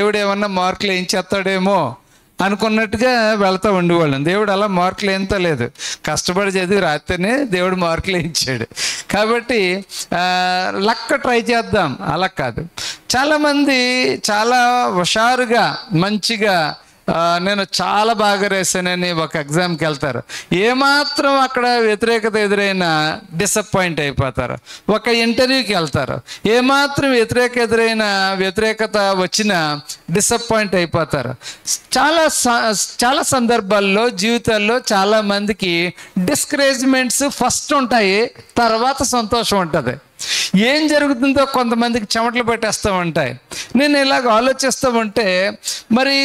దేవుడు ఏమన్నా మార్కులు ఏం చేస్తాడేమో అనుకున్నట్టుగా వెళ్తూ ఉండేవాళ్ళం. దేవుడు అలా మార్కులు ఏంతో లేదు, కష్టపడి చదివి రాస్తేనే దేవుడు మార్కులు వేయించాడు. కాబట్టి లక్క ట్రై చేద్దాం, అలా కాదు. చాలామంది చాలా హుషారుగా మంచిగా నేను చాలా బాగా రాశానని ఒక ఎగ్జామ్కి వెళ్తారు. ఏమాత్రం అక్కడ వ్యతిరేకత ఎదురైనా డిసప్పాయింట్ అయిపోతారు. ఒక ఇంటర్వ్యూకి వెళ్తారు, ఏమాత్రం వ్యతిరేకత వచ్చినా డిసప్పాయింట్ అయిపోతారు. చాలా సందర్భాల్లో జీవితాల్లో చాలామందికి డిస్కరేజ్మెంట్స్ ఫస్ట్ ఉంటాయి, తర్వాత సంతోషం ఉంటుంది. ఏం జరుగుతుందో కొంతమందికి చెమటలు పెట్టేస్తూ ఉంటాయి. నేను ఇలాగ ఆలోచిస్తూ ఉంటే మరి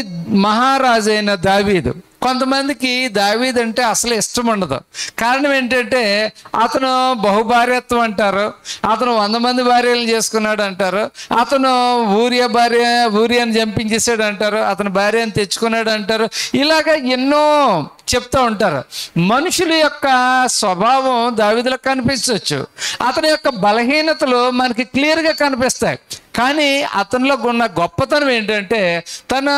మహారాజైన దావీదు, కొంతమందికి దావీదు అంటే అసలు ఇష్టం ఉండదు. కారణం ఏంటంటే అతను బహుభార్యత్వం అంటారు, అతను 100 మంది భార్యలను చేసుకున్నాడు అంటారు, అతను ఊరియాని చంపించేసాడు అంటారు, అతను భార్యను తెచ్చుకున్నాడు అంటారు. ఇలాగ ఎన్నో చెప్తూ ఉంటారు. మనుషుల యొక్క స్వభావం దావీదులో కనిపించవచ్చు, అతని యొక్క బలహీనతలు మనకి క్లియర్గా కనిపిస్తాయి. కానీ అతనిలో ఉన్న గొప్పతనం ఏంటంటే తను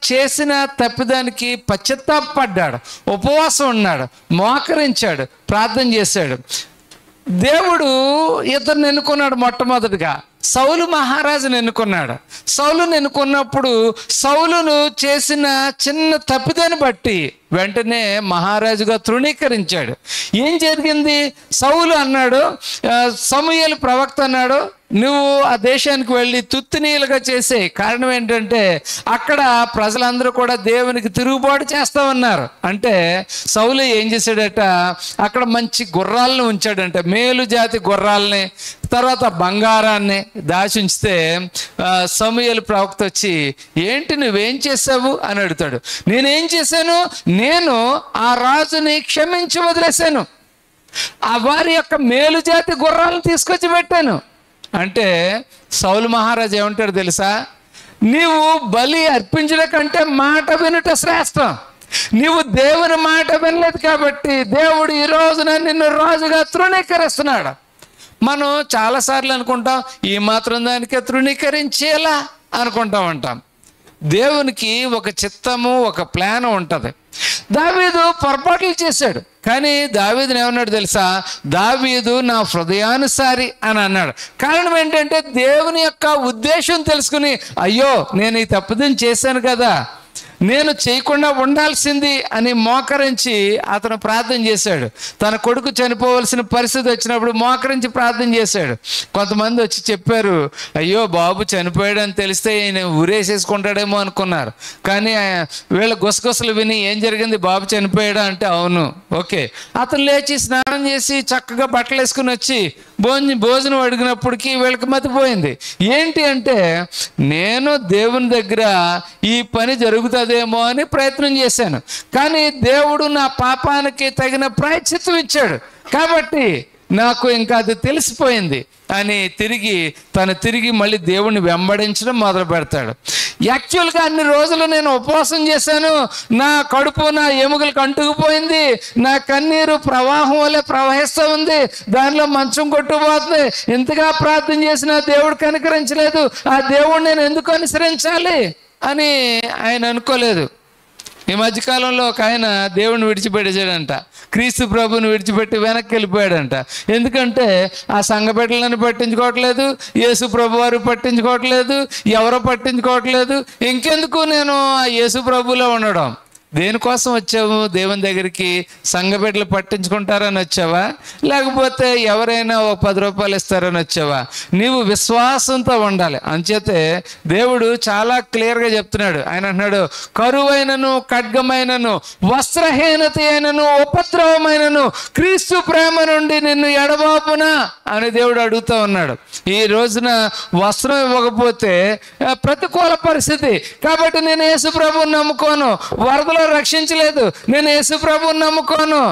చేసిన తప్పిదానికి పశ్చాత్తాపడ్డాడు, ఉపవాసం ఉన్నాడు, మోకరించాడు, ప్రార్థన చేశాడు. దేవుడు ఇతన్ని ఎన్నుకున్నాడు. మొట్టమొదటిగా సౌలు మహారాజును ఎన్నుకున్నాడు. సౌలును ఎన్నుకున్నప్పుడు సౌలును చేసిన చిన్న తప్పిదాన్ని బట్టి వెంటనే మహారాజుగా తృణీకరించాడు. ఏం జరిగింది? సౌలు అన్నాడు, సమూయేలు ప్రవక్త అన్నాడు, నువ్వు ఆ దేశానికి వెళ్ళి తుత్తినీలుగా చేసే. కారణం ఏంటంటే అక్కడ ప్రజలందరూ కూడా దేవునికి తిరుగుబాటు చేస్తా ఉన్నారు. అంటే సౌలు ఏం చేశాడట, అక్కడ మంచి గుర్రాలను ఉంచాడంటే, మేలు జాతి గుర్రాలని, తర్వాత బంగారాన్ని దాచి ఉంచితే సమూయేలు ప్రవక్త వచ్చి ఏంటి నువ్వేం చేసావు అని అడుగుతాడు. నేనేం చేశాను? నేను ఆ రాజుని క్షమించి వదిలేశాను, ఆ వారి యొక్క మేలు జాతి గుర్రాలను తీసుకొచ్చి పెట్టాను అంటే సౌలు మహారాజు ఏమంటాడు తెలుసా? నీవు బలి అర్పించడం కంటే మాట వినుట శ్రేష్టం. నీవు దేవుని మాట వినలేదు కాబట్టి దేవుడు ఈ రోజున నిన్ను రాజుగా తృణీకరిస్తున్నాడు. మనం చాలాసార్లు అనుకుంటాం ఈ మాత్రం దానికే తృణీకరించేలా అనుకుంటా ఉంటాం. దేవునికి ఒక చిత్తము, ఒక ప్లాన్ ఉంటుంది. దావీదు పొరపాట్లు చేశాడు, కానీ దావీదుని ఏమన్నాడు తెలుసా? దావీదు నా హృదయానుసారి అని అన్నాడు. కారణం ఏంటంటే దేవుని యొక్క ఉద్దేశం తెలుసుకుని, అయ్యో నేను ఈ తప్పుదని చేశాను కదా, నేను చేయకుండా ఉండాల్సింది అని మోకరించి అతను ప్రార్థన చేశాడు. తన కొడుకు చనిపోవలసిన పరిస్థితి వచ్చినప్పుడు మోకరించి ప్రార్థన చేశాడు. కొంతమంది వచ్చి చెప్పారు, అయ్యో బాబు చనిపోయాడని తెలిస్తే ఈయన ఊరేసేసుకుంటాడేమో అనుకున్నారు. కానీ వీళ్ళ గుసగుసలు విని ఏం జరిగింది, బాబు చనిపోయాడా అంటే అవును, ఓకే. అతను లేచి స్నానం చేసి చక్కగా బట్టలు వేసుకుని వచ్చి భోజనం అడిగినప్పటికీ వీళ్ళకి మతిపోయింది. ఏంటి అంటే నేను దేవుని దగ్గర ఈ పని జరుగుతుందేమో అని ప్రయత్నం చేశాను, కానీ దేవుడు నా పాపానికి తగిన ప్రాయశ్చిత్తం ఇచ్చాడు కాబట్టి నాకు ఇంకా అది తెలిసిపోయింది అని తిరిగి మళ్ళీ దేవుణ్ణి వెంబడించడం మొదలు పెడతాడు. యాక్చువల్గా అన్ని రోజులు నేను ఉపవాసం చేశాను, నా కడుపు నా ఎముకలకు అంటుకుపోయింది, నా కన్నీరు ప్రవాహం వల్లే ప్రవహిస్తూ ఉంది, దానిలో మంచం కొట్టుకుపోతుంది, ఇంతగా ప్రార్థన చేసినా దేవుడు కనికరించలేదు, ఆ దేవుడిని నేను ఎందుకు అనుసరించాలి అని ఆయన అనుకోలేదు. ఈ మధ్యకాలంలో ఒక ఆయన దేవుడిని విడిచిపెట్టేసాడంట, క్రీస్తు ప్రభుని విడిచిపెట్టి వెనక్కి వెళ్ళిపోయాడంట. ఎందుకంటే ఆ సంఘ బిడ్డలను పట్టించుకోవట్లేదు, యేసు ప్రభు వారు పట్టించుకోవట్లేదు, ఎవరో పట్టించుకోవట్లేదు, ఇంకెందుకు నేను ఆ యేసు ప్రభులో ఉండడం. దేనికోసం వచ్చావు దేవుని దగ్గరికి? సంఘ బిడ్డలు పట్టించుకుంటారని వచ్చావా, లేకపోతే ఎవరైనా ఒక 10 రూపాయలు ఇస్తారని వచ్చావా? నీవు విశ్వాసంతో ఉండాలి. అంచేతే దేవుడు చాలా క్లియర్గా చెప్తున్నాడు. ఆయన అంటున్నాడు, కరువైనను ఖడ్గమైనను వస్త్రహీనత అయినను ఉపద్రవమైనను క్రీస్తు ప్రేమ నుండి నిన్ను ఎడబాపునా అని దేవుడు అడుగుతూ ఉన్నాడు. ఈ రోజున వస్త్రం ఇవ్వకపోతే ప్రతికూల పరిస్థితి, కాబట్టి నేను యేసు ప్రభువుని నమ్ముకోను, వరదలో రక్షించలేదు, నేను యేసు ప్రభువుని నమ్ముకోను,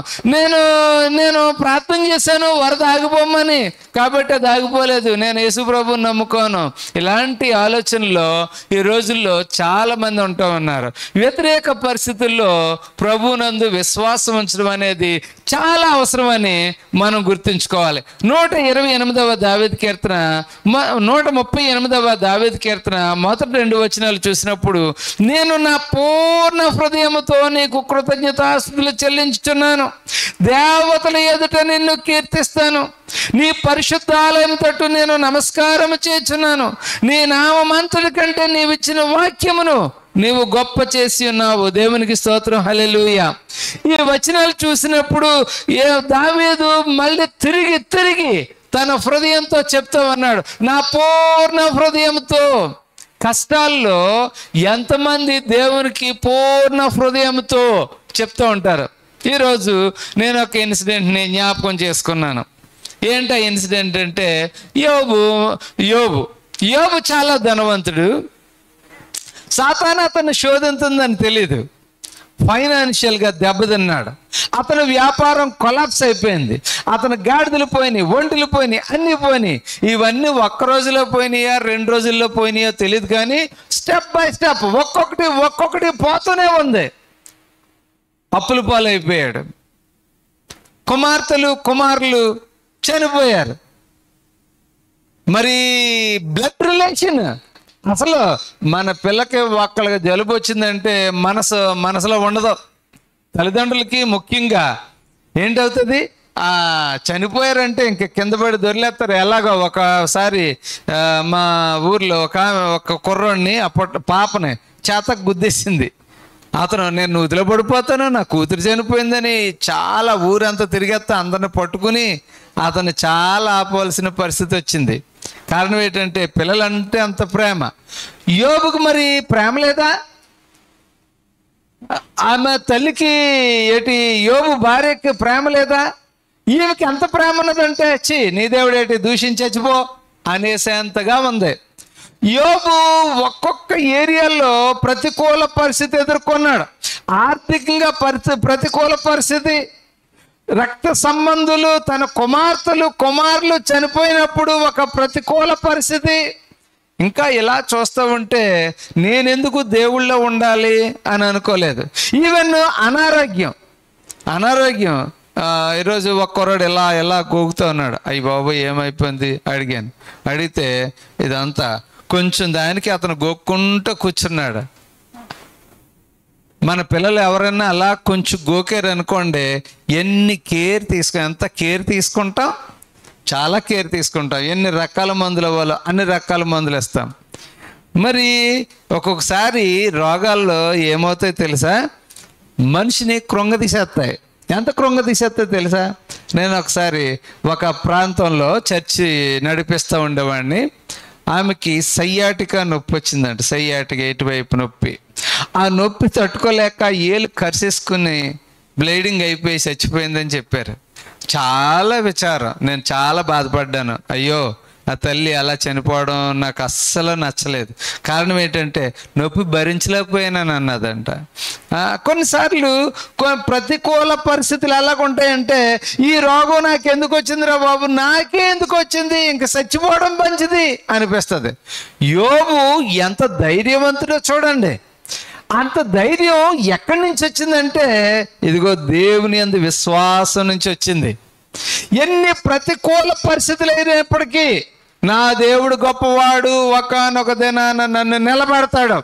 నేను ప్రార్థన చేశాను వరద ఆగిపోమని, కాబట్టి అది ఆగిపోలేదు, నేను యేసు ప్రభువుని నమ్ముకోను. ఇలాంటి ఆలోచనలో ఈ రోజుల్లో చాలా మంది ఉంటూ ఉన్నారు. వ్యతిరేక పరిస్థితుల్లో ప్రభువునందు విశ్వాసం ఉంచడం అనేది చాలా అవసరమని మనం గుర్తుంచుకోవాలి. 128వ దావీదు కీర్తన 138వ దావీదు కీర్తన మొదటి 2 వచనాలు చూసినప్పుడు, నేను నా పూర్ణ హృదయముతో నీకు కృతజ్ఞతాస్తుతులు చెల్లించుచున్నాను, దేవతల ఎదుట నిన్ను కీర్తిస్తాను, నీ పరిశుద్ధాలయం తట్టు నేను నమస్కారం చేస్తున్నాను, నీ నామమంతటి కంటే నీవిచ్చిన వాక్యమును నీవు గొప్ప చేసి ఉన్నావు. దేవునికి స్తోత్రం, హల్లెలూయా. ఈ వచనాలు చూసినప్పుడు దావీదు మళ్ళీ తిరిగి తన హృదయంతో చెప్తూ ఉన్నాడు, నా పూర్ణ హృదయంతో. కష్టాల్లో ఎంతమంది దేవునికి పూర్ణ హృదయంతో చెప్తూ ఉంటారు? ఈరోజు నేను ఒక ఇన్సిడెంట్ని జ్ఞాపకం చేసుకున్నాను. ఏంటి ఆ ఇన్సిడెంట్ అంటే, యోబు చాలా ధనవంతుడు. సాతాను అతన్ని శోధింతుందని తెలీదు. ఫైనాన్షియల్గా దెబ్బతిన్నాడు. అతని వ్యాపారం కొలాప్స్ అయిపోయింది. అతని గాడిదలు పోయినాయి, ఒంటెలు పోయినాయి, అన్నీ పోయినాయి. ఇవన్నీ ఒక్క రోజులో పోయినాయా 2 రోజుల్లో పోయినాయో తెలియదు, కానీ స్టెప్ బై స్టెప్ ఒక్కొక్కటి పోతూనే ఉంది. అప్పుల పాలైపోయాడు. కుమారులు చనిపోయారు. మరి బ్లడ్ రిలేషన్, అసలు మన పిల్లకి ఒక్కళ్ళకి జలుబు వచ్చిందంటే మనసులో ఉండదు. తల్లిదండ్రులకి ముఖ్యంగా ఏంటవుతుంది, చనిపోయారంటే ఇంక కింద పడి దొరిలేస్తారు. ఎలాగో ఒకసారి మా ఊర్లో ఒక కుర్రోడిని పాపని చేతకు గుద్దేసింది. అతను నేను వదిలి పడిపోతాను, నా కూతురు చనిపోయిందని చాలా ఊరంతా తిరిగేస్తా అందరిని పట్టుకుని అతను చాలా ఆపవలసిన పరిస్థితి వచ్చింది. కారణం ఏంటంటే పిల్లలంటే అంత ప్రేమ. యోబుకు మరి ప్రేమ లేదా? ఆమె తల్లికి యోబు భార్యకి ప్రేమ లేదా? ఈమెకి ఎంత ప్రేమ ఉన్నదంటే నీ దేవుడేటి దూషించి చచ్చిపో అనేసేంతగా ఉంది. యోబు ఒక్కొక్క ఏరియాలో ప్రతికూల పరిస్థితి ఎదుర్కొన్నాడు. ఆర్థికంగా ప్రతికూల పరిస్థితి, రక్త సంబంధులు తన కుమారులు చనిపోయినప్పుడు ఒక ప్రతికూల పరిస్థితి. ఇంకా ఇలా చూస్తూ ఉంటే నేనెందుకు దేవుళ్ళో ఉండాలి అని అనుకోలేదు. ఈవెన్ అనారోగ్యం ఈరోజు ఒక్కరోడు ఎలా గోగుతూ ఉన్నాడు. అయ్యి బాబు ఏమైపోయింది అడిగితే ఇదంతా కొంచెం దానికి అతను గోక్కుంటూ కూర్చున్నాడు. మన పిల్లలు ఎవరైనా అలా కొంచెం గోకారు అనుకోండి, ఎంత కేర్ తీసుకుంటాం, చాలా కేర్ తీసుకుంటాం. ఎన్ని రకాల మందులు అవ్వాలో అన్ని రకాల మందులు ఇస్తాం. మరి ఒక్కొక్కసారి రోగాల్లో ఏమవుతాయో తెలుసా, మనిషిని కృంగదీసేస్తాయి. ఎంత కృంగదీసేస్తాయో తెలుసా? నేను ఒకసారి ఒక ప్రాంతంలో చర్చి నడిపిస్తూ ఉండేవాడిని. ఆమెకి సయ్యాటికా నొప్పి వచ్చిందంట. సయ్యాటికా ఇటువైపు నొప్పి. ఆ నొప్పి తట్టుకోలేక ఏలు కరిసేసుకుని బ్లీడింగ్ అయిపోయి చచ్చిపోయిందని చెప్పారు. చాలా విచారం, నేను చాలా బాధపడ్డాను. అయ్యో ఆ తల్లి అలా చనిపోవడం నాకు అస్సలు నచ్చలేదు. కారణం ఏంటంటే నొప్పి భరించలేకపోయానని అన్నదంట. కొన్నిసార్లు ప్రతికూల పరిస్థితులు ఎలాగుంటాయంటే, ఈ రోగం నాకు ఎందుకు వచ్చిందిరా బాబు, నాకే ఎందుకు వచ్చింది, ఇంక చచ్చిపోవడం మంచిది అనిపిస్తుంది. యోబు ఎంత ధైర్యవంతుడో చూడండి. అంత ధైర్యం ఎక్కడి నుంచి వచ్చిందంటే, ఇదిగో దేవుని యందు విశ్వాసం నుంచి వచ్చింది. ఎన్ని ప్రతికూల పరిస్థితులు అయినప్పటికీ నా దేవుడు గొప్పవాడు, ఒకానొక దినాన నన్ను నిలబెడతాడు.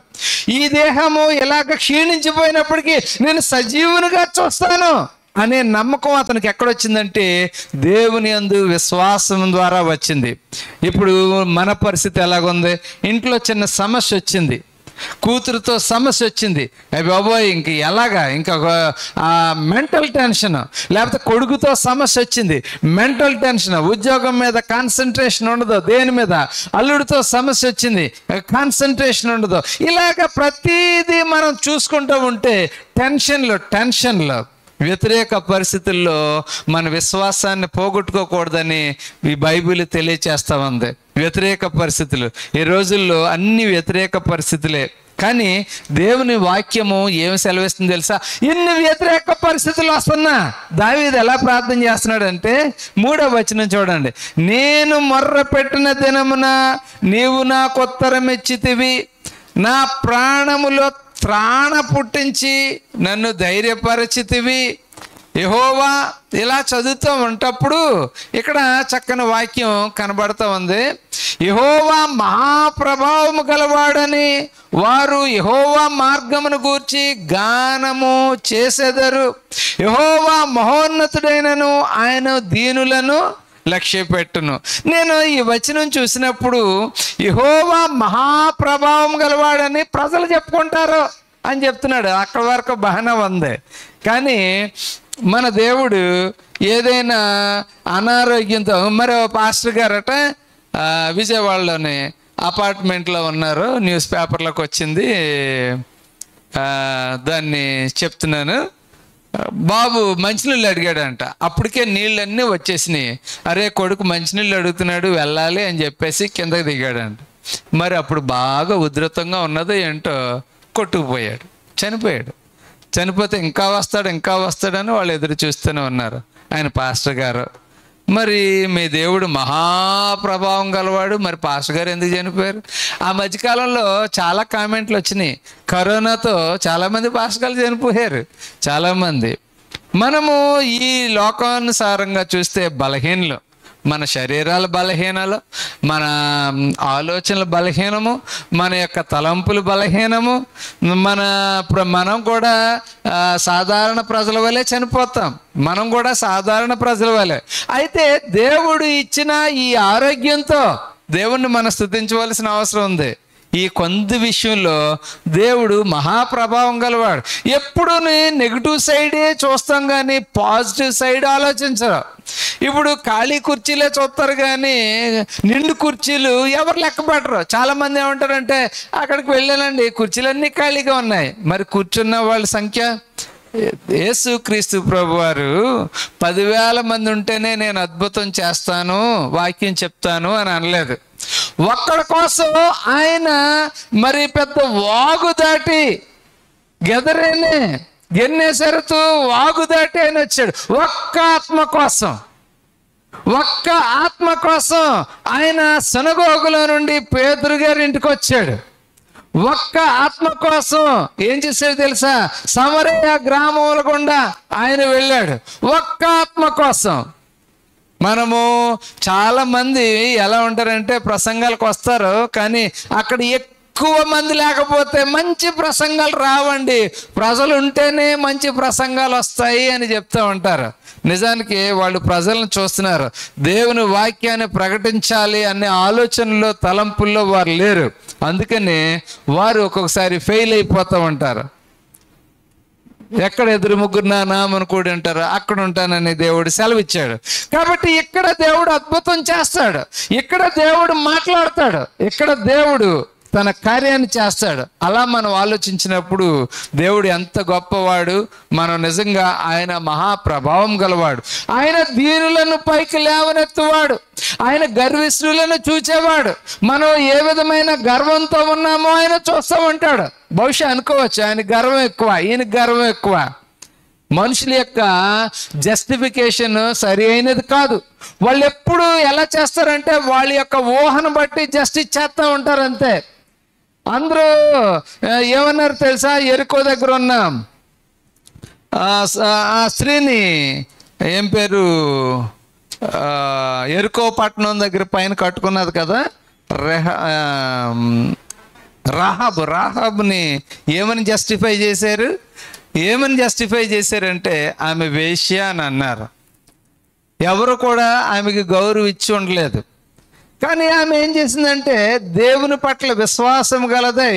ఈ దేహము ఎలాగ క్షీణించిపోయినప్పటికీ నేను సజీవునిగా చూస్తాను అనే నమ్మకం అతనికి ఎక్కడొచ్చిందంటే దేవుని యందు విశ్వాసం ద్వారా వచ్చింది. ఇప్పుడు మన పరిస్థితి ఎలాగుంది? ఇంట్లో చిన్న సమస్య వచ్చింది, కూతురుతో సమస్య వచ్చింది, అయ్యి బాబోయ్ ఇంక ఎలాగా, ఇంకా మెంటల్ టెన్షన్. లేకపోతే కొడుకుతో సమస్య వచ్చింది, మెంటల్ టెన్షన్, ఉద్యోగం మీద కాన్సన్ట్రేషన్ ఉండదు, దేని మీద. అల్లుడితో సమస్య వచ్చింది, కాన్సన్ట్రేషన్ ఉండదు. ఇలాగ ప్రతిదీ మనం చూసుకుంటూ ఉంటే టెన్షన్లో వ్యతిరేక పరిస్థితుల్లో మన విశ్వాసాన్ని పోగొట్టుకోకూడదని ఈ బైబిల్ తెలియచేస్తా ఉంది. వ్యతిరేక పరిస్థితులు, ఈ రోజుల్లో అన్ని వ్యతిరేక పరిస్థితులే. కానీ దేవుని వాక్యము ఏమి సెలవిస్తుంది తెలుసా? ఇన్ని వ్యతిరేక పరిస్థితులు వస్తున్నా దావీదు ఎలా ప్రార్థన చేస్తున్నాడంటే 3వ వచనం చూడండి. నేను మొర్ర పెట్టిన దినమున నీవు నాకు ఉత్తరం ఇచ్చితివి, నా ప్రాణములో త్రాణ పుట్టించి నన్ను ధైర్యపరచితివి. యెహోవా ఇలా చదువుతూ ఉంటప్పుడు ఇక్కడ చక్కని వాక్యం కనబడుతూ ఉంది. యెహోవా మహాప్రభావము గలవాడని వారు యెహోవా మార్గమును గూర్చి గానము చేసెదరు. యెహోవా మహోన్నతుడైనను ఆయన దీనులను లక్ష్యపెట్టును. నేను ఈ వచనం చూసినప్పుడు యెహోవా మహాప్రభావం గలవాడని ప్రజలు చెప్పుకుంటారు అని చెప్తున్నాడు. అక్కడి వరకు బాగానే ఉంది. కానీ మన దేవుడు ఏదైనా అనారోగ్యంతో, మరి పాస్టర్ గారట విజయవాడలోని అపార్ట్మెంట్లో ఉన్నారు, న్యూస్ పేపర్లోకి వచ్చింది, దాన్ని చెప్తున్నాను. బాబు మంచినీళ్ళు అడిగాడంట, అప్పటికే నీళ్ళన్నీ వచ్చేసినాయి. అరే కొడుకు మంచినీళ్ళు అడుగుతున్నాడు వెళ్ళాలి అని చెప్పేసి కిందకి దిగాడంట. మరి అప్పుడు బాగా ఉధృతంగా ఉన్నదో ఏంటో కొట్టుకుపోయాడు, చనిపోయాడు. చనిపోతే ఇంకా వస్తాడని వాళ్ళు ఎదురు చూస్తూనే ఉన్నారు. ఆయన పాస్టర్ గారు, మరి మీ దేవుడు మహాప్రభావం గలవాడు, మరి పాస్టర్ గారు ఎందుకు చనిపోయారు? ఆ మధ్యకాలంలో చాలా కామెంట్లు వచ్చినాయి. కరోనాతో చాలామంది పాస్టర్ గారు చనిపోయారు, చాలామంది. మనము ఈ లోకానుసారంగా చూస్తే బలహీనలు, మన శరీరాల బలహీనలు, మన ఆలోచనల బలహీనము, మన యొక్క తలంపులు బలహీనము, మనం కూడా సాధారణ ప్రజల వలె చనిపోతాం. మనం కూడా సాధారణ ప్రజల వలె. అయితే దేవుడు ఇచ్చిన ఈ ఆరోగ్యంతో దేవుణ్ణి మనం స్తుతించవలసిన అవసరం ఉంది. ఈ కొంత విషయంలో దేవుడు మహాప్రభావం గలవాడు. ఎప్పుడు నెగిటివ్ సైడే చూస్తాం కానీ పాజిటివ్ సైడ్ ఆలోచించరు. ఇప్పుడు ఖాళీ కుర్చీలే చూస్తారు కానీ నిండు కుర్చీలు ఎవరు లెక్క పెట్టరు. చాలామంది ఏమంటారంటే అక్కడికి వెళ్ళానండి కుర్చీలన్నీ ఖాళీగా ఉన్నాయి. మరి కూర్చున్న వాళ్ళ సంఖ్య, యేసుక్రీస్తు ప్రభువారు 10,000 మంది ఉంటేనే నేను అద్భుతం చేస్తాను, వాక్యం చెప్తాను అని అనలేదు. ఒక్కడి కోసం ఆయన మరి పెద్ద వాగు దాటి గెన్నేసరుతూ వాగు దాటి ఆయన వచ్చాడు. ఒక్క ఆత్మ కోసం ఆయన సినగోగులో నుండి పేతురు గారి ఇంటికి వచ్చాడు. ఒక్క ఆత్మ కోసం ఏం చేశాడు తెలుసా? సమరయ గ్రామముల గుండా ఆయన వెళ్ళాడు ఒక్క ఆత్మ కోసం. మనము చాలామంది ఎలా ఉంటారంటే ప్రసంగాలకు వస్తారు కానీ అక్కడ ఎక్కువ మంది లేకపోతే మంచి ప్రసంగాలు రావండి. ప్రజలు ఉంటేనే మంచి ప్రసంగాలు వస్తాయి అని చెప్తూ ఉంటారు. నిజానికి వాళ్ళు ప్రజలను చూస్తున్నారు. దేవుని వాక్యాన్ని ప్రకటించాలి అనే ఆలోచనలో తలంపుల్లో వారు లేరు. అందుకని వారు ఒక్కొక్కసారి ఫెయిల్ అయిపోతూ ఉంటారు. ఎక్కడ ఎదురు ముగ్గురు నా నామను కూడి ఉంటారు, అక్కడ ఉంటానని దేవుడు సెలవిచ్చాడు. కాబట్టి ఇక్కడ దేవుడు అద్భుతం చేస్తాడు, ఇక్కడ దేవుడు మాట్లాడతాడు, ఇక్కడ దేవుడు తన కార్యాన్ని చేస్తాడు. అలా మనం ఆలోచించినప్పుడు దేవుడు ఎంత గొప్పవాడు, మనం నిజంగా ఆయన మహాప్రభావం గలవాడు. ఆయన దీనులను పైకి లేవనెత్తువాడు, ఆయన గర్విష్ఠులను చూచేవాడు. మనం ఏ విధమైన గర్వంతో ఉన్నామో ఆయన చూస్తూ ఉంటాడు. బహుశా అనుకోవచ్చు ఆయన గర్వం ఎక్కువ, ఈయన గర్వం ఎక్కువ. మనుషుల యొక్క జస్టిఫికేషన్ సరి అయినది కాదు. వాళ్ళు ఎప్పుడు ఎలా చేస్తారంటే వాళ్ళ యొక్క ఊహను బట్టి జస్టిస్ చేస్తూ ఉంటారు అంతే. అందరూ ఏమన్నారు తెలుసా? ఎరుకో దగ్గర ఉన్న ఆ స్త్రీని, ఏం పేరు, ఎరుకో పట్టణం దగ్గర పైన కట్టుకున్నది కదా రాహాబుని ఏమని జస్టిఫై చేశారంటే ఆమె వేశ్య అని అన్నారు. ఎవరు కూడా ఆమెకి గౌరవం ఇచ్చి ఉండలేదు. కానీ ఆమె ఏం చేసిందంటే దేవుని పట్ల విశ్వాసం గలదై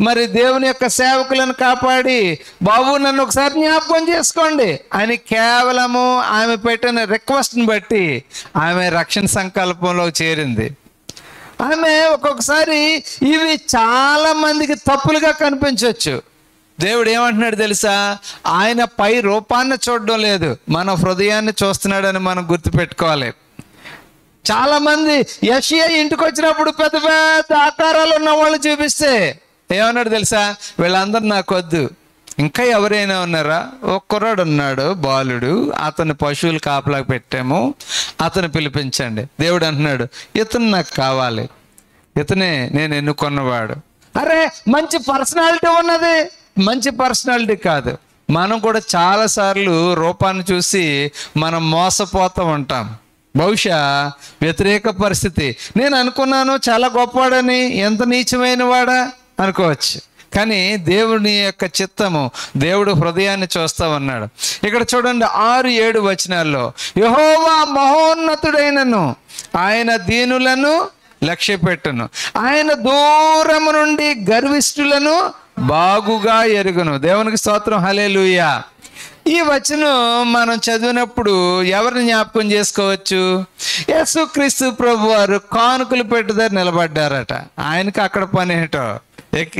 మరి దేవుని యొక్క సేవకులను కాపాడి, బాబు నన్ను ఒకసారి జ్ఞాపకం చేసుకోండి అని కేవలము ఆమె పెట్టిన రిక్వెస్ట్ని బట్టి ఆమె రక్షణ సంకల్పంలో చేరింది. ఆమె ఒక్కొక్కసారి ఇవి చాలా మందికి తప్పులుగా కనిపించవచ్చు. దేవుడు ఏమంటున్నాడు తెలుసా? ఆయన పై రూపాన్ని చూడడం లేదు, మన హృదయాన్ని చూస్తున్నాడని మనం గుర్తుపెట్టుకోవాలి. చాలామంది యెషయా ఇంటికి వచ్చినప్పుడు పెద్ద పెద్ద ఆకారాలు ఉన్న వాళ్ళు చూపిస్తే ఏమన్నాడు తెలుసా? వీళ్ళందరూ నాకొద్దు, ఇంకా ఎవరైనా ఉన్నారా? ఒక కుర్రాడు ఉన్నాడు, బాలుడు, అతను పశువులు కాపలాగా పెట్టాము, అతను పిలిపించండి. దేవుడు అంటున్నాడు, ఇతను నాకు కావాలి, ఇతనే నేను ఎన్నుకున్నవాడు. అరే, మంచి పర్సనాలిటీ ఉన్నది, మంచి పర్సనాలిటీ కాదు. మనం కూడా చాలాసార్లు రూపాన్ని చూసి మనం మోసపోతూ ఉంటాం. బహుశా వ్యతిరేక పరిస్థితి, నేను అనుకున్నాను చాలా గొప్పవాడని, ఎంత నీచమైన వాడా అనుకోవచ్చు. కానీ దేవుని యొక్క చిత్తము, దేవుడు హృదయాన్ని చూస్తా ఉన్నాడు. ఇక్కడ చూడండి 6-7 వచనాల్లో, యెహోవా మహోన్నతుడైనను, ఆయన దీనులను లక్ష్యపెట్టును, ఆయన దూరము నుండి గర్విష్ఠులను బాగుగా ఎరుగును. దేవునికి స్తోత్రం, హల్లెలూయా. ఈ వచనం మనం చదివినప్పుడు ఎవరిని జ్ఞాపకం చేసుకోవచ్చు? యేసుక్రీస్తు ప్రభు వారు కానుకలు పెట్టుదారు నిలబడ్డారట. ఆయనకి అక్కడ పని ఏంటో,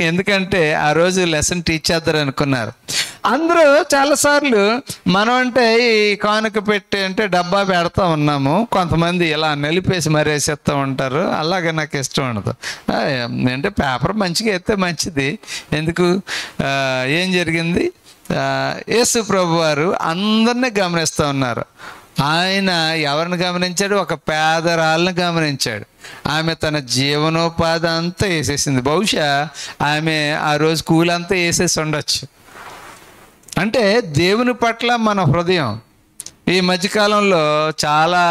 ఎందుకంటే ఆ రోజు లెసన్ టీచ్ చేద్దారు అనుకున్నారు. అందరూ చాలాసార్లు మనం అంటే ఈ కానుక పెట్టి అంటే డబ్బా పెడతా ఉన్నాము, కొంతమంది ఇలా నలిపేసి మరేసేస్తూ ఉంటారు. అలాగే నాకు ఇష్టం ఉండదు. అంటే పేపర్ మంచిగా ఎత్తే మంచిది. ఎందుకు, ఏం జరిగింది? యేసు ప్రభు వారు అందరినీ గమనిస్తూ ఉన్నారు. ఆయన ఎవరిని గమనించాడు? ఒక పేదరాళ్ళని గమనించాడు. ఆమె తన జీవనోపాధి అంతా వేసేసింది. బహుశా ఆమె ఆ రోజు కూలంతా వేసేసి ఉండొచ్చు. అంటే దేవుని పట్ల మన హృదయం ఈ మధ్యకాలంలో చాలా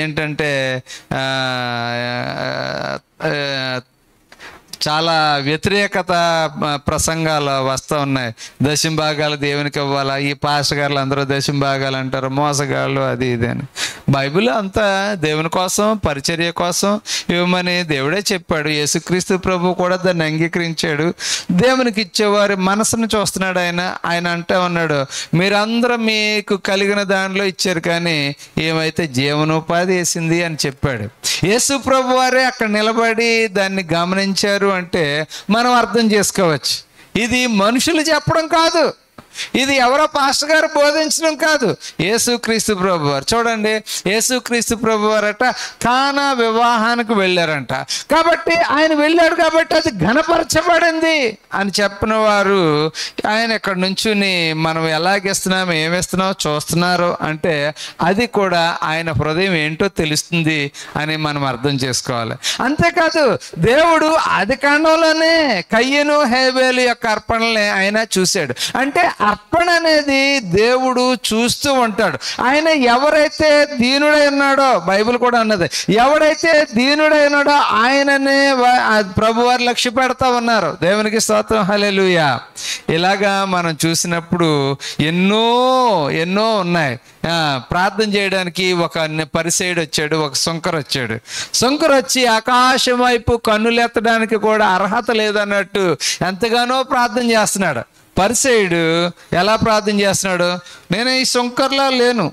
ఏంటంటే చాలా వ్యతిరేకత ప్రసంగాలు వస్తూ ఉన్నాయి. దశంభాగాలు దేవునికి ఇవ్వాలా, ఈ పాస్టర్ గారులు అందరూ దశంభాగాలు అంటారు, మోసగాళ్ళు, అది ఇది అని. బైబిల్ అంతా దేవుని కోసం, పరిచర్య కోసం ఇవ్వమని దేవుడే చెప్పాడు. యేసుక్రీస్తు ప్రభు కూడా దాన్ని అంగీకరించాడు. దేవునికి ఇచ్చేవారి మనసును చూస్తున్నాడు ఆయన. ఆయన అంటే ఉన్నాడు, మీరందరూ మీకు కలిగిన దానిలో ఇచ్చారు, కానీ ఏమైతే జీవనోపాధి వేసింది అని చెప్పాడు. యేసు ప్రభు వారే అక్కడ నిలబడి దాన్ని గమనించారు అంటే మనం అర్థం చేసుకోవచ్చు. ఇది మనుషులు చెప్పడం కాదు, ఇది ఎవరో పాస్టర్ గారు బోధించడం కాదు, యేసుక్రీస్తు ప్రభు వారు. చూడండి, యేసుక్రీస్తు ప్రభు వారట కానా వివాహానికి వెళ్ళారంట. కాబట్టి ఆయన వెళ్ళాడు కాబట్టి అది ఘనపరచబడింది అని చెప్పిన వారు ఆయన ఇక్కడ నుంచుని మనం ఎలాగిస్తున్నాం, ఏమిస్తున్నామో చూస్తున్నారు అంటే అది కూడా ఆయన హృదయం ఏంటో తెలుస్తుంది అని మనం అర్థం చేసుకోవాలి. అంతేకాదు, దేవుడు ఆది కాండంలోనే కయ్యను హేబేలు యొక్క అర్పణలే ఆయన చూశాడు. అంటే అర్పణ అనేది దేవుడు చూస్తూ ఉంటాడు. ఆయన ఎవరైతే దీనుడై ఉన్నాడో, బైబిల్ కూడా అన్నది, ఎవడైతే దీనుడై ఉన్నాడో ఆయననే ప్రభువారు లక్ష్య పెడతా ఉన్నారు. దేవునికి స్తోత్రం, హల్లెలూయా. ఇలాగా మనం చూసినప్పుడు ఎన్నో ఎన్నో ఉన్నాయి. ప్రార్థన చేయడానికి ఒక పరిసయుడు వచ్చాడు, ఒక సుంకరు వచ్చాడు. సుంకరు వచ్చి ఆకాశం వైపు కన్నులెత్తడానికి కూడా అర్హత లేదన్నట్టు ఎంతగానో ప్రార్థన చేస్తున్నాడు. పరిసయుడు ఎలా ప్రార్థన చేస్తున్నాడు? నేను ఈ సుంకర్లా లేను,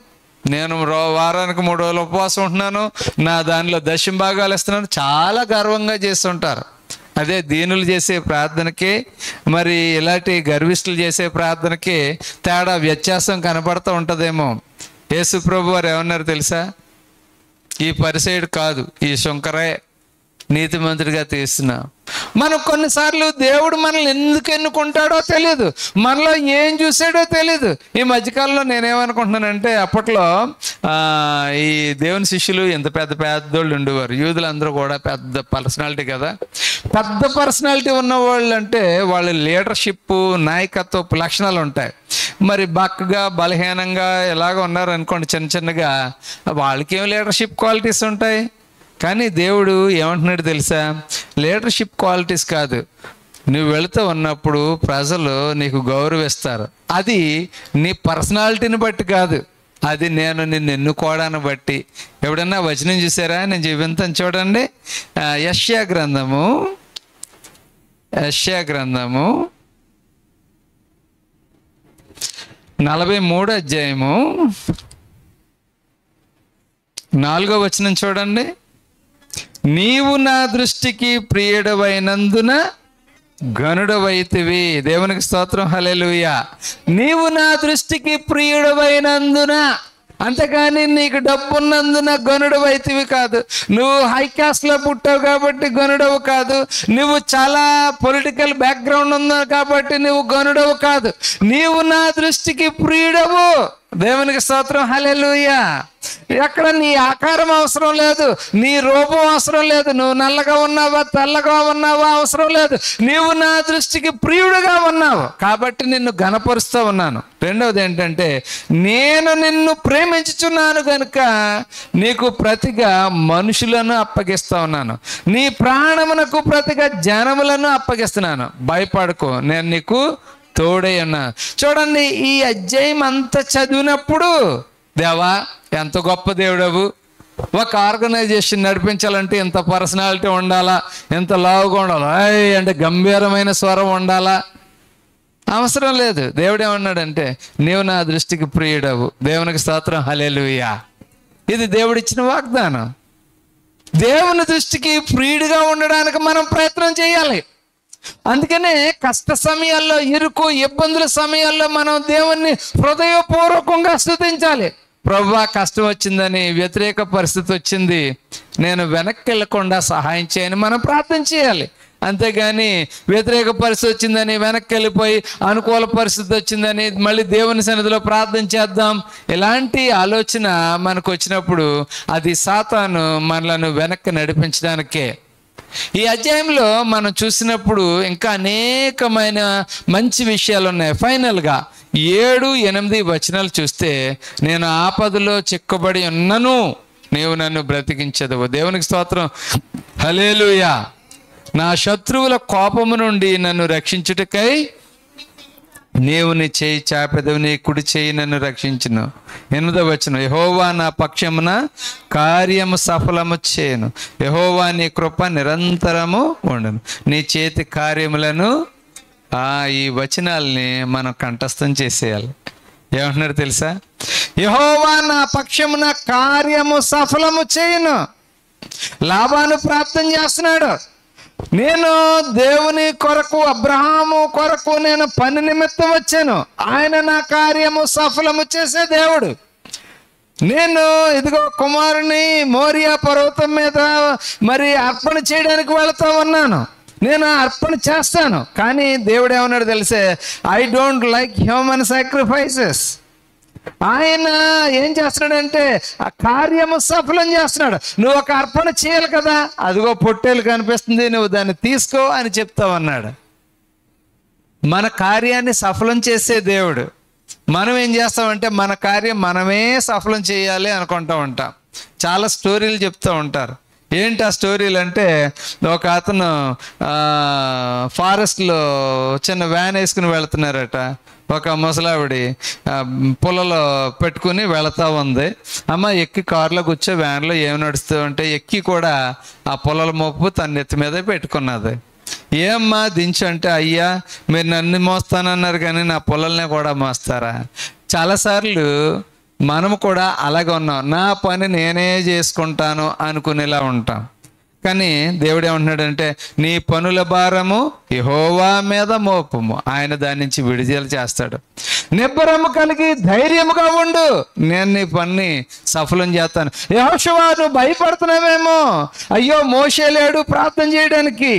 నేను వారానికి 3 రోజులు ఉపవాసం ఉంటున్నాను, నా దానిలో దశంభాగాలు ఇస్తున్నాను, చాలా గర్వంగా చేస్తుంటారు. అదే దీనులు చేసే ప్రార్థనకి మరి ఇలాంటి గర్విష్ఠులు చేసే ప్రార్థనకి తేడా, వ్యత్యాసం కనపడుతూ ఉంటుందేమో. యేసు ప్రభు వారు ఏమన్నారు తెలుసా? ఈ పరిసయుడు కాదు, ఈ సుంకరే నీతిమంతుడిగా తీస్తున్నా. మనం కొన్నిసార్లు దేవుడు మనల్ని ఎందుకు ఎన్నుకుంటాడో తెలియదు, మనలో ఏం చూసాడో తెలియదు. ఈ మధ్యకాలంలో నేనేమనుకుంటున్నానంటే, అప్పట్లో ఈ దేవుని శిష్యులు ఎంత పెద్ద పెద్దోళ్ళు ఉండేవారు. యూదులందరూ కూడా పెద్ద పర్సనాలిటీ కదా. పెద్ద పర్సనాలిటీ ఉన్న వాళ్ళు అంటే వాళ్ళ లీడర్షిప్, నాయకత్వ లక్షణాలు ఉంటాయి. మరి బక్కగా బలహీనంగా ఎలాగ ఉన్నారు అనుకోండి, చిన్న చిన్నగా, వాళ్ళకేం లీడర్షిప్ క్వాలిటీస్ ఉంటాయి. కానీ దేవుడు ఏమంటున్నాడు తెలుసా? లీడర్షిప్ క్వాలిటీస్ కాదు, నువ్వు వెళుతూ ఉన్నప్పుడు ప్రజలు నీకు గౌరవిస్తారు. అది నీ పర్సనాలిటీని బట్టి కాదు, అది నేను నిన్ను ఎన్నుకోవడాన్ని బట్టి. ఎప్పుడన్నా వచనం చూసారా? నేను చూపించాను చూడండి. యెషయా గ్రంథము 43వ అధ్యాయము 4వ వచనం చూడండి. నీవు నా దృష్టికి ప్రియుడవైనందున గనుడవైతివి. దేవునికి స్తోత్రం, హల్లెలూయా. నీవు నా దృష్టికి ప్రియుడవైనందున, అంతేకాని నీకు డబ్బున్నందున గనుడవైతివి కాదు. నువ్వు హై క్యాస్ట్లో పుట్టావు కాబట్టి గనుడవు కాదు. నువ్వు చాలా పొలిటికల్ బ్యాక్గ్రౌండ్ ఉంది కాబట్టి నువ్వు గనుడవు కాదు. నీవు నా దృష్టికి ప్రియుడవు. దేవునికి స్తోత్రం, హల్లెలూయా. ఎక్కడ నీ ఆకారం అవసరం లేదు, నీ రూపం అవసరం లేదు, నువ్వు నల్లగా ఉన్నావా తెల్లగా ఉన్నావా అవసరం లేదు. నీవు నా దృష్టికి ప్రియుడుగా ఉన్నావు కాబట్టి నిన్ను ఘనపరుస్తూ ఉన్నాను. రెండవది ఏంటంటే, నేను నిన్ను ప్రేమించుచున్నాను కనుక నీకు ప్రతిగా మనుషులను అప్పగిస్తా ఉన్నాను. నీ ప్రాణమునకు ప్రతిగా జనములను అప్పగిస్తున్నాను. భయపడకు, నేను నీకు తోడై ఉన్నా. చూడండి, ఈ అధ్యాయం అంతా చదివినప్పుడు, దేవా ఎంత గొప్ప దేవుడవు, ఒక ఆర్గనైజేషన్ నడిపించాలంటే ఎంత పర్సనాలిటీ ఉండాలా, ఎంత లావుగా ఉండాలా, అంటే గంభీరమైన స్వరం ఉండాలా, అవసరం లేదు. దేవుడు ఏమన్నాడంటే, నీవు నా దృష్టికి ప్రియుడవు. దేవునికి స్తోత్రం, హల్లెలూయా. ఇది దేవుడిచ్చిన వాగ్దానం. దేవుని దృష్టికి ప్రియుడిగా ఉండడానికి మనం ప్రయత్నం చేయాలి. అందుకనే కష్ట సమయాల్లో, ఇరుకు ఇబ్బందుల సమయాల్లో మనం దేవుణ్ణి హృదయపూర్వకంగా స్తుతించాలి. ప్రభువా, కష్టం వచ్చిందని, వ్యతిరేక పరిస్థితి వచ్చింది, నేను వెనక్కి వెళ్ళకుండా సహాయం చేయని మనం ప్రార్థన చేయాలి. అంతేగాని వ్యతిరేక పరిస్థితి వచ్చిందని వెనక్కి వెళ్ళిపోయి, అనుకూల పరిస్థితి వచ్చిందని మళ్ళీ దేవుని సన్నిధిలో ప్రార్థన చేద్దాం, ఇలాంటి ఆలోచన మనకు వచ్చినప్పుడు అది సాతాను మనలను వెనక్కి నడిపించడానికే. ఈ అధ్యాయంలో మనం చూసినప్పుడు ఇంకా అనేకమైన మంచి విషయాలు ఉన్నాయి. ఫైనల్గా 7, 8 వచనాలు చూస్తే, నేను ఆపదలో చిక్కబడి ఉన్నను, నీవు నన్ను బ్రతికించదవు. దేవునికి స్తోత్రం, హల్లెలూయా. నా శత్రువుల కోపము నుండి నన్ను రక్షించుటకై నీవు నీ చేయి చాపెదవు, నీ కుడి చేయి నన్ను రక్షించును. 8వ వచనం, యెహోవా నా పక్షమున కార్యము సఫలము చేయను, యెహోవా నీ కృప నిరంతరము ఉండును, నీ చేతి కార్యములను. ఈ వచనాల్ని మనం కంఠస్థం చేసేయాలి. ఏమంటున్నాడు తెలుసా? యెహోవా నా పక్షమున కార్యము సఫలము చేయను. లాబాను ప్రార్థన చేస్తున్నాడు, నేను దేవుని కొరకు, అబ్రహాము కొరకు నేను పని నిమిత్తం వచ్చాను, ఆయన నా కార్యము సఫలము చేసే దేవుడు. నేను ఇదిగో కుమారుని మోరియా పర్వతం మీద మరి అర్పణ చేయడానికి వెళుతూ ఉన్నాను, నేను అర్పణ చేస్తాను. కానీ దేవుడు ఏమన్నాడు తెలిసే, I don't like human sacrifices. ఆయన ఏం చేస్తున్నాడంటే ఆ కార్యము సఫలం చేస్తున్నాడు. నువ్వు ఒక అర్పణ చేయాలి కదా, అదిగో పొట్టేలు కనిపిస్తుంది, నువ్వు దాన్ని తీసుకో అని చెప్తావన్నాడు. మన కార్యాన్ని సఫలం చేసే దేవుడు. మనం ఏం చేస్తామంటే మన కార్యం మనమే సఫలం చేయాలి అనుకుంటూ ఉంటాం. చాలా స్టోరీలు చెప్తూ ఉంటారు. ఏంటి ఆ స్టోరీలు అంటే, ఒక అతను ఫారెస్ట్లో చిన్న వ్యాన్ వేసుకుని వెళుతున్నారట. ఒక ముసలావిడి పొలలో పెట్టుకుని వెళతా ఉంది. అమ్మ ఎక్కి కారులో కూర్చో, వ్యాన్లో ఏమి నడుస్తావు అంటే ఎక్కి కూడా ఆ పొలాల మోపు తన నెత్తి మీద పెట్టుకున్నది. ఏమ్మా దించు అంటే, అయ్యా మీరు నన్ను మోస్తానన్నారు కానీ నా పొలాలనే కూడా మోస్తారా? చాలాసార్లు మనము కూడా అలాగే ఉన్నాం, నా పని నేనే చేసుకుంటాను అనుకునేలా ఉంటాం. కానీ దేవుడు ఏమంటున్నాడంటే, నీ పనుల భారము యెహోవా మీద మోపము, ఆయన దాని నుంచి విడుదల చేస్తాడు. నిబ్బరము కలిగి ధైర్యముగా ఉండు, నేను నీ పని సఫలం చేస్తాను. యెహోషువ నువ్వు భయపడుతున్నావేమో, అయ్యో మోషే లేడు ప్రార్థన చేయడానికి.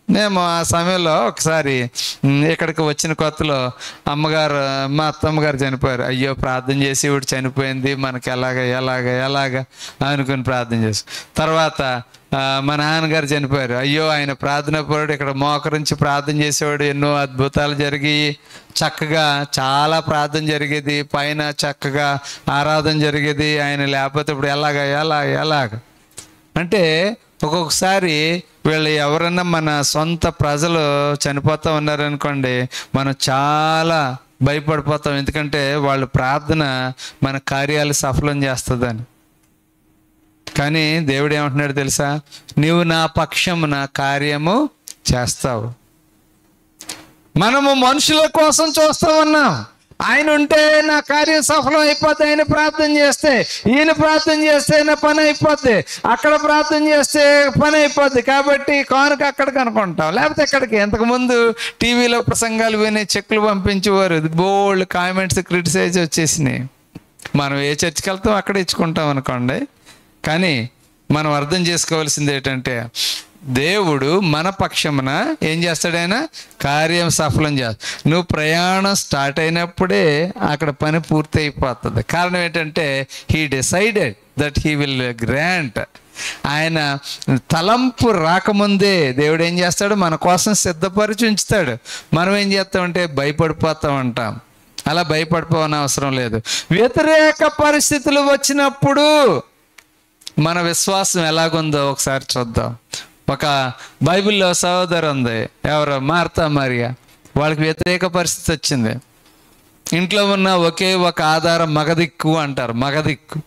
మేము ఆ సమయంలో ఒకసారి ఇక్కడికి వచ్చిన కొత్తలో మా అత్తమ్మగారు చనిపోయారు. అయ్యో ప్రార్థన చేసి ఇవిడు చనిపోయింది, మనకి ఎలాగ అనుకుని ప్రార్థన చేసి, తర్వాత మా నాన్నగారు చనిపోయారు. అయ్యో ఆయన ప్రార్థన పరుడు, ఇక్కడ మోకరించి ప్రార్థన చేసేవాడు, ఎన్నో అద్భుతాలు జరిగి చక్కగా చాలా ప్రార్థన జరిగేది, పైన చక్కగా ఆరాధన జరిగేది. ఆయన లేకపోతే ఇప్పుడు ఎలాగ అంటే ఒక్కొక్కసారి వీళ్ళు ఎవరన్నా మన సొంత ప్రజలు చనిపోతూ ఉన్నారనుకోండి, మనం చాలా భయపడిపోతాం. ఎందుకంటే వాళ్ళ ప్రార్థన మన కార్యాలు సఫలం చేస్తుందని. కానీ దేవుడు ఏమంటున్నాడు తెలుసా, నీవు నా పక్షమున కార్యము చేస్తావు. మనము మనుషుల కోసం చూస్తూ ఉన్నాం, ఆయన ఉంటే నా కార్యం సఫలం అయిపోద్ది. ఆయన ప్రార్థన చేస్తే, ఈయన ప్రార్థన చేస్తే నా పని అయిపోద్ది, అక్కడ ప్రార్థన చేస్తే పని అయిపోద్ది. కాబట్టి కానుక అక్కడికి అనుకుంటాం, లేకపోతే ఎక్కడికి. ఇంతకుముందు టీవీలో ప్రసంగాలు విని చెక్కులు పంపించేవారు, బోల్డ్ కామెంట్స్ క్రిటిసైజ్ వచ్చేసినాయి. మనం ఏ చర్చికి వెళ్తాం అక్కడ ఇచ్చుకుంటాం అనుకోండి. కానీ మనం అర్థం చేసుకోవాల్సింది ఏంటంటే, దేవుడు మన పక్షమున ఏం చేస్తాడు? ఆయన కార్యం సఫలం చేస్తాడు. నువ్వు ప్రయాణం స్టార్ట్ అయినప్పుడే అక్కడ పని పూర్తి అయిపోతుంది. కారణం ఏంటంటే, he decided that he will grant. ఆయన తలంపు రాకముందే దేవుడు ఏం చేస్తాడు? మన కోసం సిద్ధపరిచి ఉంచుతాడు. మనం ఏం చేస్తామంటే భయపడిపోతూ ఉంటాం. అలా భయపడిపోవని అవసరం లేదు. వ్యతిరేక పరిస్థితులు వచ్చినప్పుడు మన విశ్వాసం ఎలాగుందో ఒకసారి చూద్దాం. ఒక బైబిల్లో సహోదరు ఉంది, ఎవరు? మార్తా మరియా. వాళ్ళకి వ్యతిరేక పరిస్థితి వచ్చింది. ఇంట్లో ఉన్న ఒకే ఒక ఆధారం మగదిక్కు అంటారు. మగదిక్కు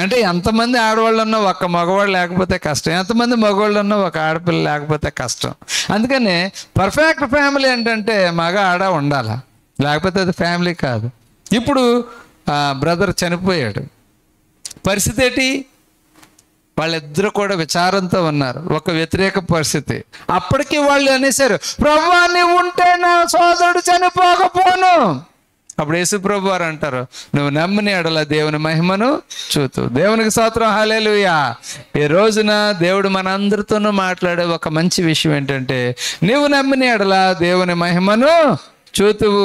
అంటే ఎంతమంది ఆడవాళ్ళు ఉన్నా ఒక మగవాళ్ళు లేకపోతే కష్టం, ఎంతమంది మగవాళ్ళు ఉన్నా ఒక ఆడపిల్ల లేకపోతే కష్టం. అందుకని పర్ఫెక్ట్ ఫ్యామిలీ ఏంటంటే మగ ఆడ ఉండాలి, లేకపోతే అది ఫ్యామిలీ కాదు. ఇప్పుడు బ్రదర్ చనిపోయాడు. పరిస్థితి ఏంటి? వాళ్ళిద్దరూ కూడా విచారంతో ఉన్నారు. ఒక వ్యతిరేక పరిస్థితి. అప్పటికి వాళ్ళు అనేసారు, ప్రభువా నీవు ఉంటే నా సోదరుడు చనిపోకపోను. అప్పుడు యేసు ప్రభు వారు అంటారు, నువ్వు నమ్మిన ఎడల దేవుని మహిమను చూతు. దేవునికి స్తోత్రం, హల్లెలూయా. ఈ రోజున దేవుడు మనందరితోనూ మాట్లాడే ఒక మంచి విషయం ఏంటంటే, నీవు నమ్మిన ఎడల దేవుని మహిమను చూతువు.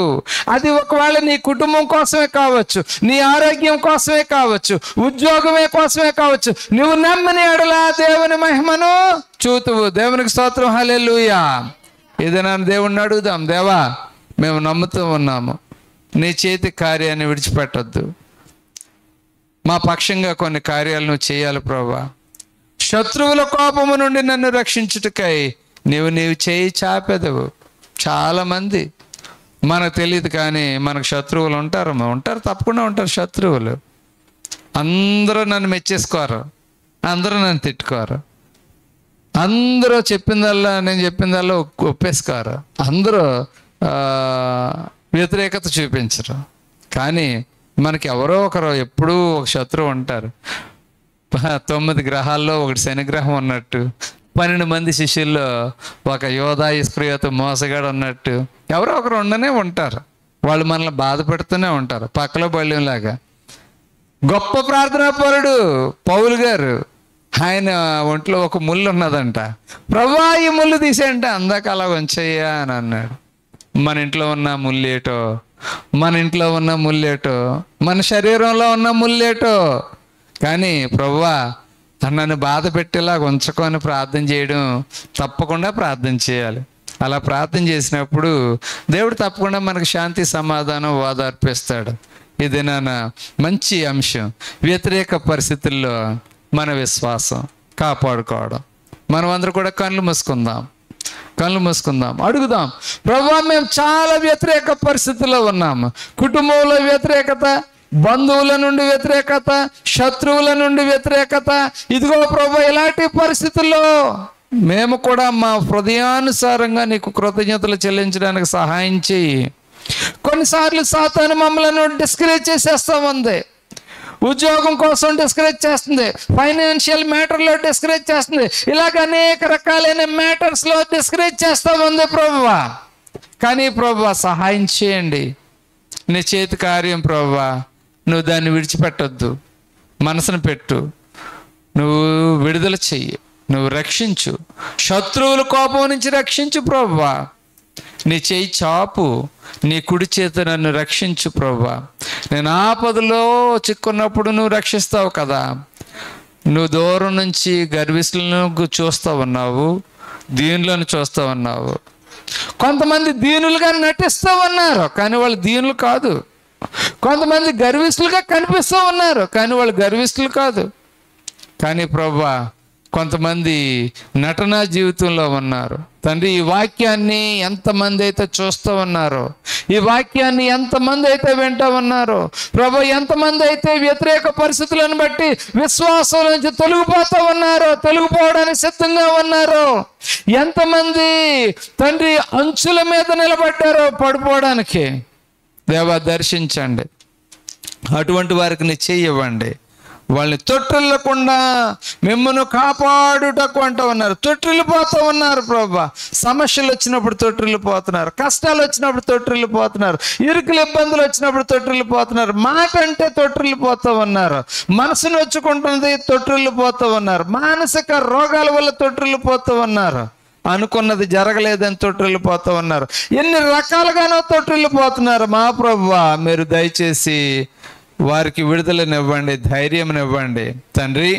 అది ఒకవేళ నీ కుటుంబం కోసమే కావచ్చు, నీ ఆరోగ్యం కోసమే కావచ్చు, ఉద్యోగమే కోసమే కావచ్చు. నువ్వు నమ్మిన ఎడల దేవుని మహిమను చూతువు. దేవునికి స్తోత్రం, హల్లెలూయా. ఏదైనా దేవుణ్ణి అడుగుదాం, దేవా మేము నమ్ముతూ ఉన్నాము, నీ చేతి కార్యాన్ని విడిచిపెట్టొద్దు, మా పక్షంగా కొన్ని కార్యాలు నువ్వు చేయాలి ప్రభువా. శత్రువుల కోపము నుండి నన్ను రక్షించుటకై నీవు చేయి చాపెదవు. చాలామంది మనకు తెలియదు కానీ మనకు శత్రువులు ఉంటారు, తప్పకుండా ఉంటారు శత్రువులు. అందరూ నన్ను మెచ్చేసుకోరు, అందరూ నన్ను తిట్టుకోరు, అందరూ నేను చెప్పిందల్లా ఒప్పేసుకోరు, అందరూ వ్యతిరేకత చూపించరు. కానీ మనకి ఎవరో ఒకరు ఎప్పుడూ ఒక శత్రువు ఉంటారు. 9 గ్రహాల్లో ఒకటి శనిగ్రహం ఉన్నట్టు, 12 మంది శిష్యుల్లో ఒక యోధా ఇస్కరియోతు మోసగాడు ఉన్నట్టు ఎవరో ఒకరు ఉండనే ఉంటారు. వాళ్ళు మనల్ని బాధ పెడుతూనే ఉంటారు, పక్కలో బళ్ళంలాగా. గొప్ప ప్రార్థనా పరుడు పౌలు గారు, ఆయన ఒంట్లో ఒక ముళ్ళు ఉన్నదంట. ప్రభువా ఈ ముళ్ళు తీసేయంటే, అందాక అలా ఉంచయ్యా అని అన్నాడు. మన ఇంట్లో ఉన్న ముళ్ళేటో, మన శరీరంలో ఉన్న ముళ్ళేటో. కానీ ప్రభువా నన్ను బాధ పెట్టేలా ఉంచుకొని ప్రార్థన చేయడం, తప్పకుండా ప్రార్థన చేయాలి. అలా ప్రార్థన చేసినప్పుడు దేవుడు తప్పకుండా మనకు శాంతి, సమాధానం, ఓదార్పిస్తాడు. ఇది నా మంచి అంశం. వ్యతిరేక పరిస్థితుల్లో మన విశ్వాసం కాపాడుకోవడం. మనం అందరూ కూడా కళ్ళు మూసుకుందాం, అడుగుదాం, ప్రభువా మేము చాలా వ్యతిరేక పరిస్థితుల్లో ఉన్నాము. కుటుంబంలో వ్యతిరేకత, బంధువుల నుండి వ్యతిరేకత, శత్రువుల నుండి వ్యతిరేకత. ఇదిగో ప్రభువా ఇలాంటి పరిస్థితుల్లో మేము కూడా మా హృదయానుసారంగా నీకు కృతజ్ఞతలు చెల్లించడానికి సహాయం చేయి. కొన్నిసార్లు సాతాను మమ్మల్ని డిస్కరేజ్ చేసేస్తా ఉంది. ఉద్యోగం కోసం డిస్కరేజ్ చేస్తుంది, ఫైనాన్షియల్ మ్యాటర్లో డిస్కరేజ్ చేస్తుంది, ఇలాగ అనేక రకాలైన మ్యాటర్స్లో డిస్కరేజ్ చేస్తూ ఉంది ప్రభువా. కానీ ప్రభువా సహాయం చేయండి, నీ చేతి కార్యం ప్రభువా. నువ్వు దాన్ని విడిచిపెట్టొద్దు, మనసును పెట్టు, నువ్వు విడుదల చెయ్యి, నువ్వు రక్షించు, శత్రువుల కోపం నుంచి రక్షించు ప్రభువా. నీ చేయి చాపు, నీ కుడి చేత నన్ను రక్షించు ప్రభువా. నేను ఆపదలో చిక్కున్నప్పుడు నువ్వు రక్షిస్తావు కదా. నువ్వు దూరం నుంచి గర్విష్ఠులను చూస్తూ ఉన్నావు, దీనులను చూస్తూ ఉన్నావు. కొంతమంది దీనులుగా నటిస్తూ ఉన్నారు కానీ వాళ్ళు దీనులు కాదు. కొంతమంది గర్విష్ఠులుగా కనిపిస్తూ ఉన్నారు కానీ వాళ్ళు గర్విష్ఠులు కాదు. కానీ ప్రభువా కొంతమంది నటనా జీవితంలో ఉన్నారు తండ్రి. ఈ వాక్యాన్ని ఎంతమంది అయితే చూస్తూ ఉన్నారో, ఈ వాక్యాన్ని ఎంతమంది అయితే వింటూ ఉన్నారో ప్రభు, ఎంతమంది అయితే వ్యతిరేక పరిస్థితులను బట్టి విశ్వాసం నుంచి తొలగిపోతూ ఉన్నారో, తొలగిపోవడానికి సిద్ధంగా ఉన్నారో, ఎంతమంది తండ్రి అంచుల మీద నిలబడ్డారో పడిపోవడానికి, దేవా దర్శించండి, అటువంటి వారికి నీ చెయ్యి ఇవ్వండి. వాళ్ళని తొట్టిల్లకుండా మిమ్మల్ని కాపాడుటకు అంటూ ఉన్నారు. తొట్టిల్లిపోతూ ఉన్నారు ప్రభా. సమస్యలు వచ్చినప్పుడు తొట్టిల్లిపోతున్నారు, కష్టాలు వచ్చినప్పుడు తొట్టిల్లిపోతున్నారు, ఇరుకులు ఇబ్బందులు వచ్చినప్పుడు తొట్టిల్లిపోతున్నారు, మాట అంటే తొట్టిల్లిపోతూ ఉన్నారు, మనసు నొచ్చుకుంటుంది తొట్టిల్లిపోతూ ఉన్నారు, మానసిక రోగాల వల్ల తొట్టిల్లిపోతూ ఉన్నారు, అనుకున్నది జరగలేదని తొట్టిల్లిపోతూ ఉన్నారు, ఎన్ని రకాలుగానో తొట్టిల్లిపోతున్నారు. మా ప్రభువా, మీరు దయచేసి వారికి విడుదలనివ్వండి, ధైర్యంనివ్వండి తండ్రి.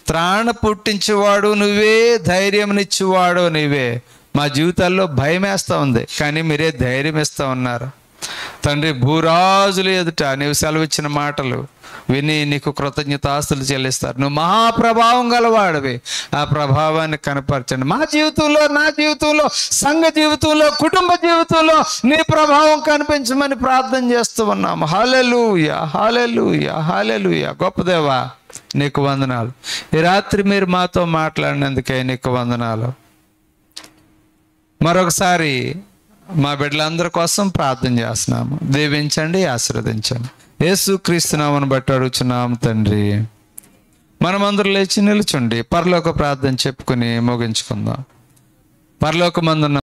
త్రాణ పుట్టించేవాడు నువ్వే, ధైర్యంనిచ్చేవాడు నువ్వే. మా జీవితాల్లో భయం వేస్తూ ఉంది, కానీ మీరే ధైర్యం ఇస్తూ ఉన్నారు తండ్రి. భూరాజులు ఎదుట నీవు సెలవిచ్చిన మాటలు విని నీకు కృతజ్ఞతాస్తులు చెల్లిస్తారు. నువ్వు మహాప్రభావం గలవాడివి, ఆ ప్రభావాన్ని కనపరచండి. మా జీవితంలో, నా జీవితంలో, సంఘ జీవితంలో, కుటుంబ జీవితంలో నీ ప్రభావం కనిపించమని ప్రార్థన చేస్తూ ఉన్నాము. హల్లెలూయా, హల్లెలూయా, హల్లెలూయా. గొప్ప దేవా, నీకు వందనాలు. ఈ రాత్రి మీరు మాతో మాట్లాడినందుకే నీకు వందనాలు. మరొకసారి మా బిడ్డలందరి కోసం ప్రార్థన చేస్తున్నాము. దీవించండి, ఆశీర్వదించండి. యేసుక్రీస్తు నామమును బట్టి అడుగుచున్నాము తండ్రి. మనమందరూ లేచి నిలుచుండి పరలోక ప్రార్థన చెప్పుకుని ముగించుకుందాం. పరలోకమందున్న